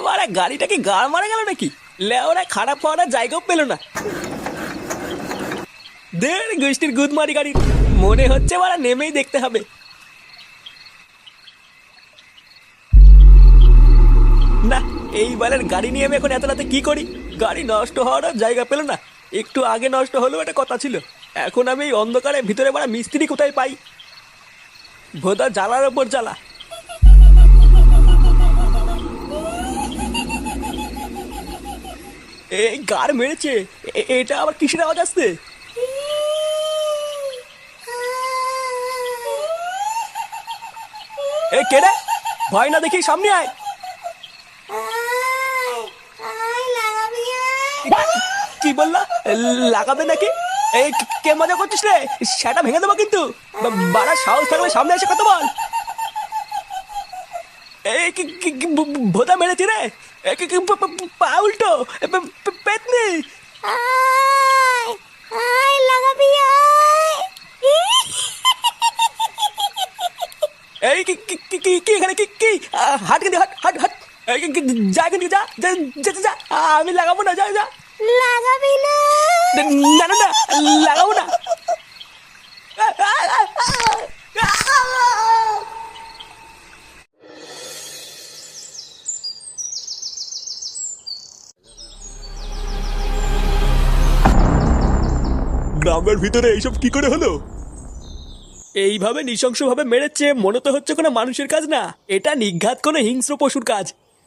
মারা গাড়িটা কি গাড় মারা গেল নাকি? লেওরা খারাপ হওয়ার জায়গাও পেল না। দের গোষ্ঠীর গুদ মারি গাড়ি, মনে হচ্ছে মারা নেমেই দেখতে হবে। না, এই বালের গাড়ি নিয়ে আমি এখন এত রাতে কি করি? গাড়ি নষ্ট হওয়ার জায়গা পেল না। একটু আগে নষ্ট হলেও একটা কথা ছিল। এখন আমি এই অন্ধকারের ভিতরে মারা মিস্ত্রি কোথায় পাই? ভোদা জ্বালার ওপর জ্বালা। এই গাড় মেরেছে, এটা আবার কিসের আওয়াজ আসছে? এ কেডা? ভয় না দেখি সামনে আয়। কি বললা? লাগাবে নাকি? এই কে মজা করছিস রে? সেটা ভেঙে দেবো কিন্তু। বাড়া সাহস থাকলে সামনে এসে কথা বল। এই ভোদা মেরেছি রে। পা উল্টো পেতনি। এই কি এখানে কি হাট কিন্তু হাট হাট হাট। যা কিন্তু যা যা, আমি লাগাবো না। যা যা। লাগাবি না? না না না, লাগাবো না। গ্রামের ভিতরে এইসব কি করে হলো? এইভাবে নৃশংসভাবে মেরেছে, মনে তো হচ্ছে কোনো মানুষের কাজ না, এটা নিঘাত কোনো হিংস্র পশুর কাজ।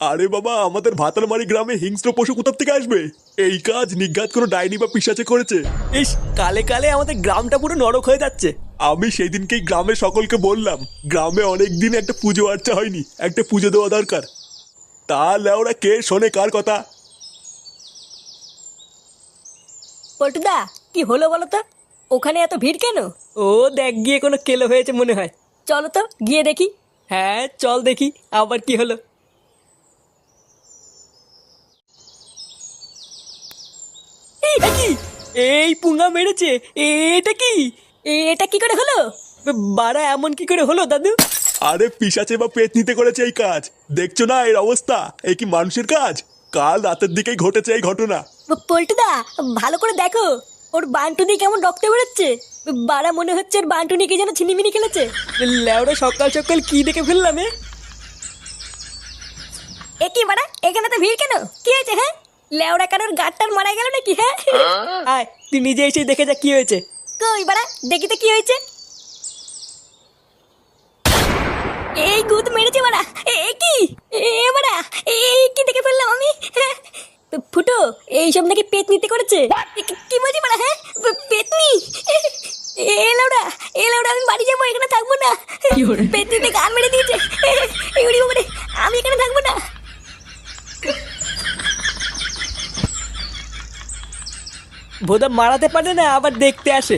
আরে বাবা, আমাদের ভাতালমারি গ্রামে হিংস্র পশু কোথা থেকে আসবে? এই কাজ নিঘাত কোনো ডাইনি বা পিশাচে করেছে। ইস, কালে কালে আমাদের গ্রামটা পুরো নরক হয়ে যাচ্ছে। আমি সেই দিনকেই গ্রামে সকলকে বললাম, গ্রামে অনেক দিন একটা পুজো আর্চা হয়নি, একটা পুজো দেওয়া দরকার। তাহলে ওরা কে শোনে কার কথা? পল্টুদা, কি হলো বলো তো? ওখানে এত ভিড় কেন? ও দেখ গিয়ে কোনো কেলো হয়েছে মনে হয়। চলো তো গিয়ে দেখি। হ্যাঁ চল দেখি আবার কি হলো। কি এই পুঙ্গা মেরেছে? এটা কি? এটা কি করে হলো? বাড়া এমন কি করে হলো দাদু? আরে পিশাচে বা পেতনিতে করেছে এই কাজ। দেখছো না এর অবস্থা? এই কি মানুষের কাজ? কাল রাতের দিকেই ঘটেছে এই ঘটনা। পল্টুদা, ভালো করে দেখো, ওর বান্টুনি কেমন রক্ত বেরোচ্ছে। বাড়া মনে হচ্ছে ওর বান্টুনিকে যেন ছিনিমিনি খেলেছে। লেওড়া সকাল সকাল কি দেখে ফেললাম? এ কি বাড়া, এখানে তো ভিড় কেন? কি হয়েছে? হ্যাঁ, লেওড়া কারোর গাড়টার মারা গেল নাকি? হ্যাঁ, আয় তুই নিজে এসে দেখে যা কি হয়েছে। কই বাড়া, দেখি তো কি হয়েছে। এই গুদ মেরেছে বাড়া। এ কি? বাড়া, এই কি দেখে ফেললাম আমি? ফুটো, এইসব নাকি পেতনিতে করেছে। কি বলছি বাড়া? হ্যাঁ, পেতনি? এলাউড়া এলাউড়া, আমি বাড়ি যাবো, এখানে থাকবো না। পেতনিতে গান মেরে দিয়েছে। আমি এখানে থাকবো না। ভোদা মারাতে পারে না, আবার দেখতে আসে।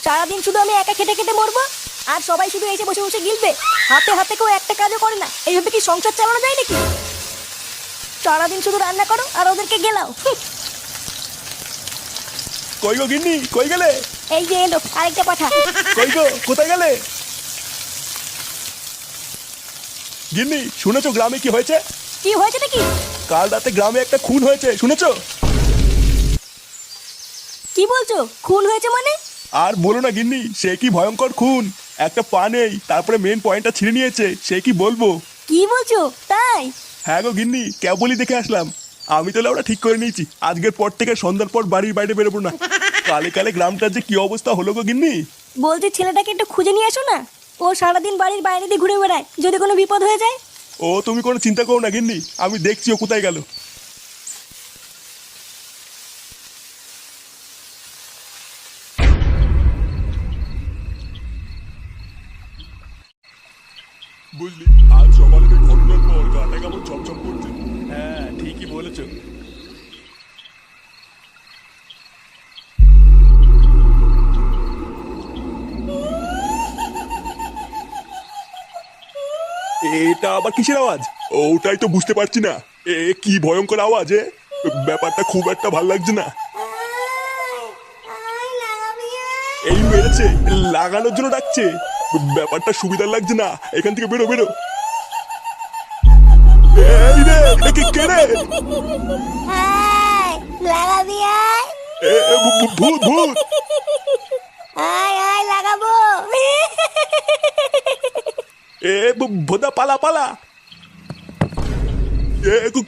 সারাদিন শুধু আমি একা খেটে খেটে মরবো, আর সবাই শুধু এসে বসে বসে গিলবে। হাতে হাতে কেউ একটা কাজও করে না। এইভাবে কি সংসার চালানো যায় নাকি? সারাদিন শুধু রান্না করো আর ওদেরকে গেলাও। কই গো গিন্নি, কই গেলে? এই যে এলো আরেকটা পাঠা। কই গো, কোথায় গেলে? গিন্নি, শুনেছো গ্রামে কি হয়েছে? কি হয়েছে নাকি? কাল রাতে গ্রামে একটা খুন হয়েছে, শুনেছো? কি বলছো? খুন হয়েছে মানে? আর বলো না গিন্নি, সে কি ভয়ঙ্কর খুন। একটা পা নেই, তারপরে মেন পয়েন্টটা ছিঁড়ে নিয়েছে। সে কি বলবো। কি বলছো তাই? হ্যাঁ গো গিন্নি, কেবলই দেখে আসলাম। আমি তাহলে ওরা ঠিক করে নিয়েছি, আজকের পর থেকে সন্ধ্যার পর বাড়ির বাইরে বেরোবো না। কালে কালে গ্রামটার যে কি অবস্থা হলো গো গিন্নি। বলছি ছেলেটাকে একটু খুঁজে নিয়ে আসো না। ও সারাদিন বাড়ির বাইরে দিয়ে ঘুরে বেড়ায়, যদি কোনো বিপদ হয়ে যায়। ও তুমি কোনো চিন্তা করো না গিন্নি, আমি দেখছি ও কোথায় গেল। বুঝলি, আজ সকালের এই ঘটনার পর গাটা কেমন চমচম করছে। হ্যাঁ ঠিকই বলেছো। এটা আবার কিসের আওয়াজ? ওটাই তো বুঝতে পারছি না। কি ভয়ঙ্কর আওয়াজ! ব্যাপারটা খুব একটা ভাল লাগছে না। এই মেরেছে, লাগানোর জন্য ডাকছে। ব্যাপারটা সুবিধার লাগছে না, এখান থেকে বেরো বেরো। এই রে, কে রে? আয় লাগাবি আয়। ভূত ভূত। আয় আয় লাগাবো। ভোদা পালা পালা।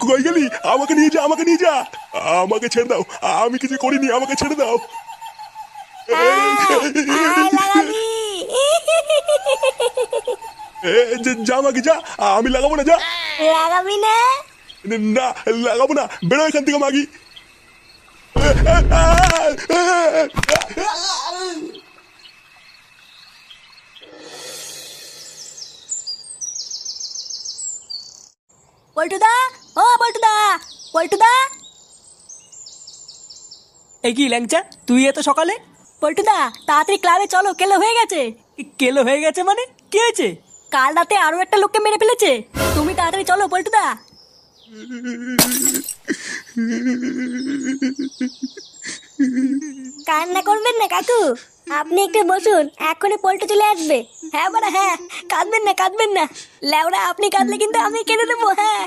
কই গেলি? আমাকে নিয়ে যা, আমাকে নিয়ে যা। আমাকে ছেড়ে দাও, আমি কিছু করিনি, আমাকে ছেড়ে দাও। আয় লাগাবি। যা আমাকে যা, আমি লাগাবো না, যা। লাগাবি না? না লাগাবো না, বেরো এখান থেকে মাগি। পল্টুদা, ও পল্টুদা, পল্টুদা। এই কি ল্যাংচা, তুই এত সকালে? পল্টুদা তাড়াতাড়ি ক্লাবে চলো, কেলো হয়ে গেছে। কেলো হয়ে গেছে মানে? কি হয়েছে? কাল রাতে আরো একটা লোককে মেরে ফেলেছে। তুমি তাড়াতাড়ি চলো পল্টুদা। কান্না করবেন না কাকু, আপনি একটু বসুন, এখনই পল্টু চলে আসবে। হ্যাঁ বাড়া হ্যাঁ, কাঁদবেন না কাঁদবেন না। লেওড়া আপনি কাঁদলে কিন্তু আমি কেঁদে দেবো। হ্যাঁ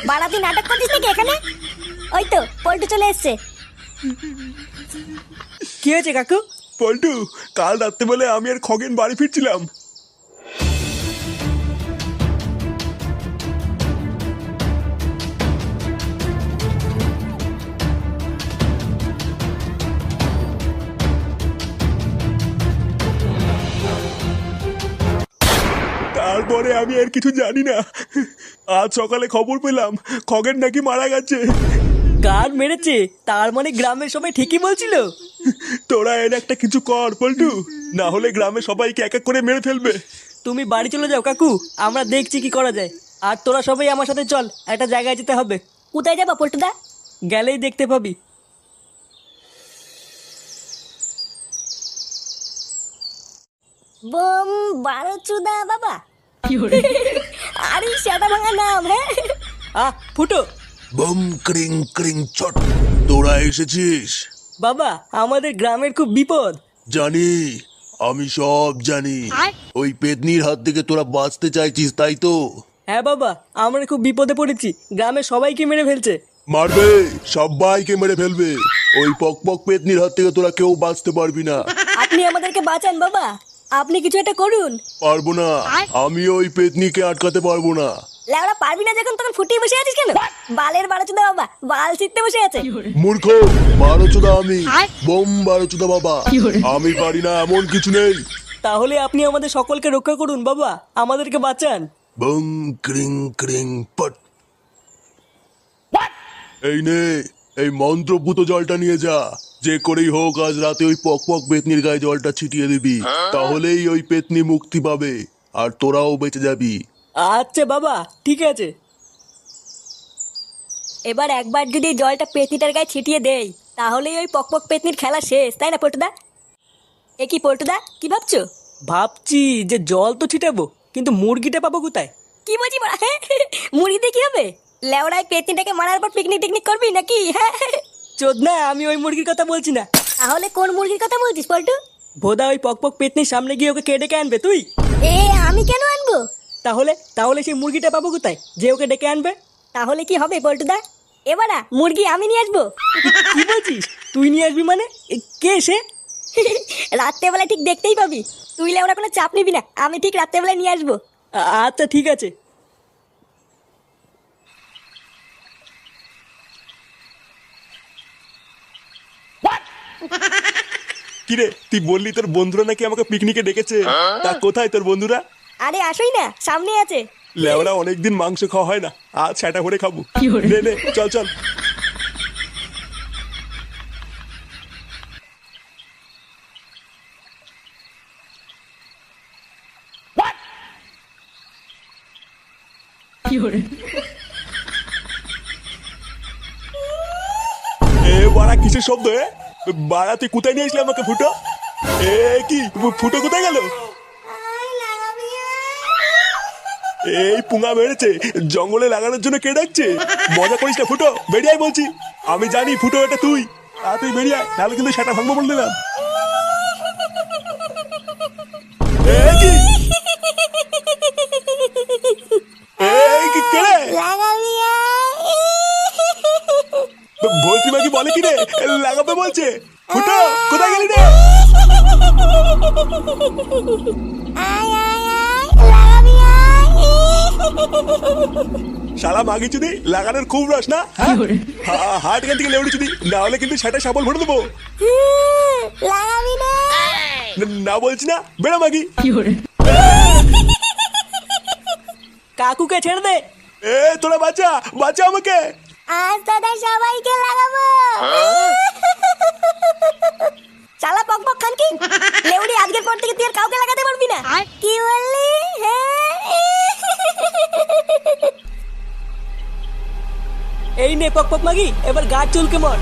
বাড়া তুই নাটক করছিস নাকি এখানে? ওই তো পল্টু চলে এসছে। কি হয়েছে কাকু? পল্টু, কাল রাত্রে বলে আমি আর খগেন বাড়ি ফিরছিলাম। তারপরে আমি আর কিছু জানি না। আজ সকালে খবর পেলাম খগেন নাকি মারা গেছে। গান মেরেছে? তার মানে গ্রামের সবাই ঠিকই বলছিল। তোরা এর একটা কিছু কর পল্টু, না হলে গ্রামে সবাইকে এক এক করে মেরে ফেলবে। তুমি বাড়ি চলে যাও কাকু, আমরা দেখছি কি করা যায়। আর তোরা সবাই আমার সাথে চল, একটা জায়গায় যেতে হবে। কোথায় যাবো পল্টুদা? গেলেই দেখতে পাবি। বোম বারোচুদা বাবা। আরে সেটা ভাঙা নাম। হ্যাঁ ফুটো। বম ক্রিং ক্রিং চট, তোরা এসেছিস? বাবা, আমাদের গ্রামের খুব বিপদ। জানি, আমি সব জানি। ওই পেতনির হাত থেকে তোরা বাঁচতে চাইছিস, তাই তো? হ্যাঁ বাবা, আমরা খুব বিপদে পড়েছি, গ্রামের সবাইকে মেরে ফেলছে। মারবে, সবাইকে মেরে ফেলবে। ওই পক পেতনির হাত থেকে তোরা কেউ বাঁচতে পারবি না। আপনি আমাদেরকে বাঁচান বাবা, আপনি কিছু একটা করুন। পারবো না, আমি ওই পেতনিকে আটকাতে পারবো না। লেওড়া পারবি না যখন, তখন ফুটিয়ে বসে আছিস কেন? বালের বারোচুদা বাবা বাল ছিটতে বসে আছে। মূর্খ, বারোচোদা আমি, বোম বারোচোদা বাবা। আমি পারি না এমন কিছু নেই। তাহলে আপনি আমাদের সকলকে রক্ষা করুন বাবা, আমাদেরকে বাঁচান। বম ক্রিং ক্রিং পট। এই নে, এই মন্ত্রপুত জলটা নিয়ে যা। যে করেই হোক আজ রাতে ওই পক পেতনির গায়ে জলটা ছিটিয়ে দিবি, তাহলেই ওই পেতনি মুক্তি পাবে আর তোরাও বেঁচে যাবি। আচ্ছা বাবা, ঠিক আছে। এবার একবার যদি জলটা পেতনিটার গায়ে ছিটিয়ে দেই, তাহলেই ওই পক পেতনির খেলা শেষ, তাই না পল্টুদা? এ কি পল্টুদা, কি ভাবছো? ভাবছি যে জল তো ছিটাবো, কিন্তু মুরগিটা পাবো কোথায়? কি বলছি বড়া? মুড়িতে কি হবে? লেওড়ায় পেতনিটাকে মারার পর পিকনিক টিকনিক করবি নাকি? হ্যাঁ চোদনা, আমি ওই মুরগির কথা বলছি না। তাহলে কোন মুরগির কথা বলছিস পল্টু? ভোদা ওই পক পেতনির সামনে গিয়ে ওকে ডেকে আনবে তুই। এ আমি কেন আনবো? তাহলে তাহলে সেই মুরগিটা পাবো কোথায় যে ওকে ডেকে আনবে? তাহলে কি হবে পল্টুদা? এবারা মুরগি আমি নিয়ে আসবো। কি বলছিস? তুই নিয়ে আসবি মানে? কে সে? রাত্রেবেলা ঠিক দেখতেই পাবি। তুই লেওড়া কোনো চাপ নিবি না, আমি ঠিক রাত্রেবেলায় নিয়ে আসবো। আচ্ছা ঠিক আছে। কিরে, তুই বললি তোর বন্ধুরা নাকি আমাকে পিকনিকে ডেকেছে, তা কোথায় তোর বন্ধুরা? আরে আসোই না, সামনে আছে। লেওরা অনেকদিন মাংস খাওয়া হয় না, আজ সেটা করে খাবো। নে নে, চল চল। এ বাড়া কিসের শব্দ? বাড়া তুই কোথায় নিয়ে আসলি আমাকে? ফুটো, এ কি ফুটো কোথায় গেল? এই পুঙা বেড়েছে, জঙ্গলে লাগানোর জন্য কে ডাকছে? মজা করিস না ফুটো, বেরিয়ে আয় বলছি। আমি জানি ফুটো এটা তুই, তুই বেরিয়ে আয়, নাহলে কিন্তু সেটা ভাঙবো বলে দিলাম। কি কে রে? লাগাবি বলছি মাগি বলে কি রে লাগাবে বলছে। ফুটো কোথায় গেলি রে? শালা মাগি চুদি লাগানোর খুব রস না? হাট এখান থেকে লেউড়ি চুদি, না হলে কিন্তু সেটা সাবল ভরে দেবো। লাগাবি না না বলছি না, বেড়া মাগি। কাকুকে ছেড়ে দে। এ তোরা বাঁচা বাঁচা আমাকে। আজ দাদা সবাইকে লাগাবো। চালা পক পক খান কি লেউড়ি, আজকের পর থেকে তুই আর কাউকে লাগাতে পারবি না। কি বললি? এই নে পক পক মাগি, এবার গাছ চুলকে মর।